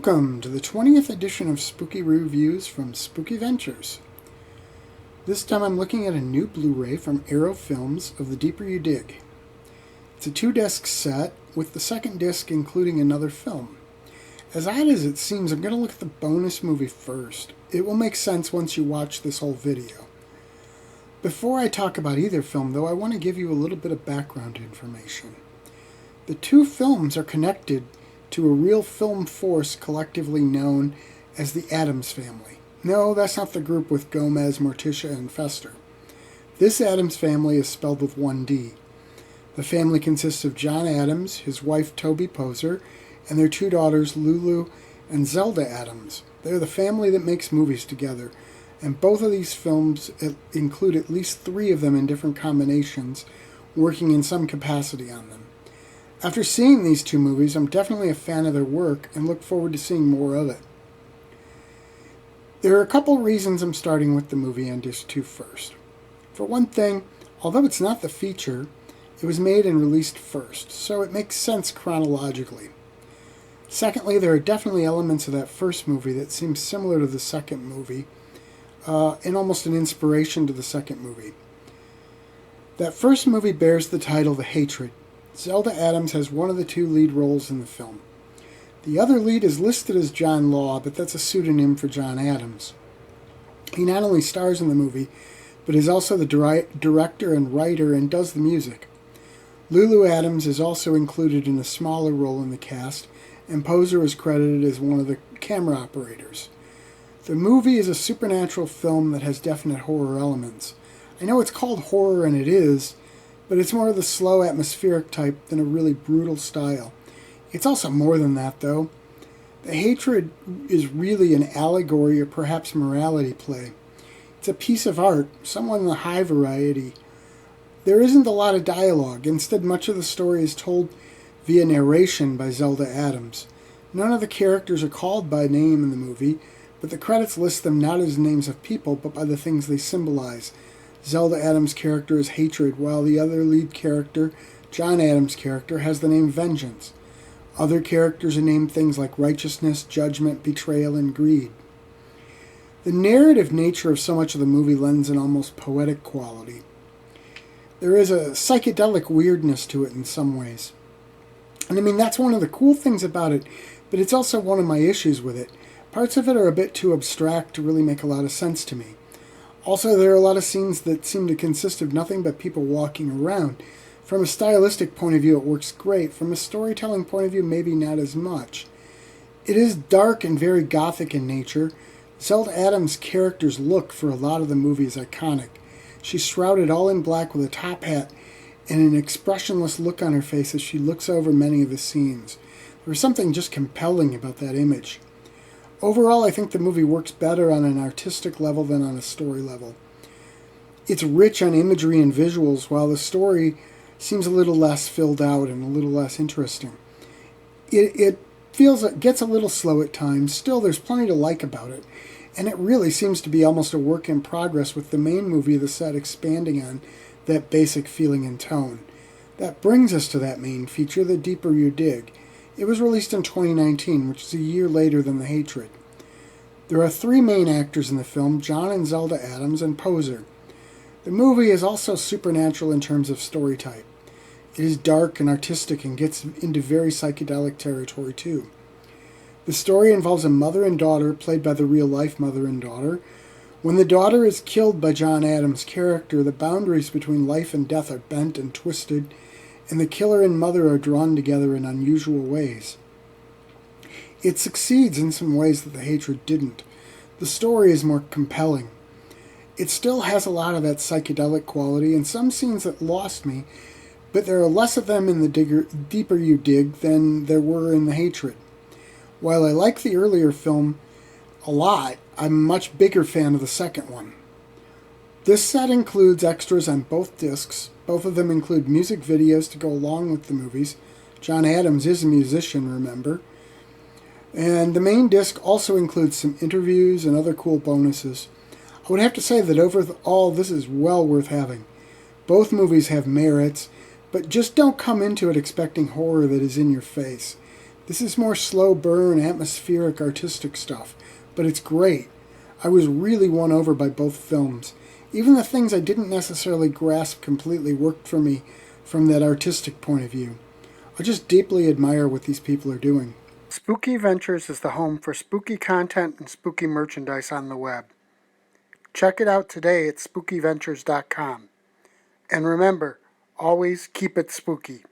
Welcome to the 20th edition of Spooky Reviews from Spooky Ventures. This time I'm looking at a new Blu-ray from Arrow Films of The Deeper You Dig. It's a 2-disc set, with the second disc including another film. As odd as it seems, I'm going to look at the bonus movie first. It will make sense once you watch this whole video. Before I talk about either film, though, I want to give you a little bit of background information. The two films are connected to a real film force collectively known as the Addams Family. No, that's not the group with Gomez, Morticia, and Fester. This Addams Family is spelled with one D. The family consists of John Addams, his wife Toby Poser, and their two daughters Lulu and Zelda Addams. They're the family that makes movies together, and both of these films include at least 3 of them in different combinations, working in some capacity on them. After seeing these 2 movies, I'm definitely a fan of their work and look forward to seeing more of it. There are a couple reasons I'm starting with the movie on Disc 2 first. For one thing, although it's not the feature, it was made and released first, so it makes sense chronologically. Secondly, there are definitely elements of that first movie that seem similar to the second movie, and almost an inspiration to the second movie. That first movie bears the title The Hatred. Zelda Addams has one of the 2 lead roles in the film. The other lead is listed as John Law, but that's a pseudonym for John Addams. He not only stars in the movie, but is also the director and writer and does the music. Lulu Addams is also included in a smaller role in the cast, and Poser is credited as one of the camera operators. The movie is a supernatural film that has definite horror elements. I know it's called horror, and it is, but it's more of the slow atmospheric type than a really brutal style. It's also more than that, though. The Hatred is really an allegory or perhaps morality play. It's a piece of art, somewhat in the high variety. There isn't a lot of dialogue. Instead, much of the story is told via narration by Zelda Addams. None of the characters are called by name in the movie, but the credits list them not as names of people, but by the things they symbolize. Zelda Addams' character is Hatred, while the other lead character, John Addams' character, has the name Vengeance. Other characters are named things like righteousness, judgment, betrayal, and greed. The narrative nature of so much of the movie lends an almost poetic quality. There is a psychedelic weirdness to it in some ways. And I mean, that's one of the cool things about it, but it's also one of my issues with it. Parts of it are a bit too abstract to really make a lot of sense to me. Also, there are a lot of scenes that seem to consist of nothing but people walking around. From a stylistic point of view, it works great. From a storytelling point of view, maybe not as much. It is dark and very gothic in nature. Zelda Addams' character's look for a lot of the movie is iconic. She's shrouded all in black with a top hat and an expressionless look on her face as she looks over many of the scenes. There's something just compelling about that image. Overall, I think the movie works better on an artistic level than on a story level. It's rich on imagery and visuals, while the story seems a little less filled out and a little less interesting. It gets a little slow at times. Still, there's plenty to like about it, and it really seems to be almost a work in progress, with the main movie of the set expanding on that basic feeling and tone. That brings us to that main feature, The Deeper You Dig. It was released in 2019, which is a year later than The Hatred. There are 3 main actors in the film, John and Zelda Addams, and Poser. The movie is also supernatural in terms of story type. It is dark and artistic and gets into very psychedelic territory too. The story involves a mother and daughter, played by the real-life mother and daughter. When the daughter is killed by John Addams' character, the boundaries between life and death are bent and twisted, and the killer and mother are drawn together in unusual ways. It succeeds in some ways that The Hatred didn't. The story is more compelling. It still has a lot of that psychedelic quality and some scenes that lost me, but there are less of them in The Deeper You Dig than there were in The Hatred. While I like the earlier film a lot, I'm a much bigger fan of the second one. This set includes extras on both discs. Both of them include music videos to go along with the movies. John Addams is a musician, remember. And the main disc also includes some interviews and other cool bonuses. I would have to say that overall, this is well worth having. Both movies have merits, but just don't come into it expecting horror that is in your face. This is more slow burn, atmospheric, artistic stuff, but it's great. I was really won over by both films. Even the things I didn't necessarily grasp completely worked for me from that artistic point of view. I just deeply admire what these people are doing. Spooky Ventures is the home for spooky content and spooky merchandise on the web. Check it out today at spookyventures.com. And remember, always keep it spooky.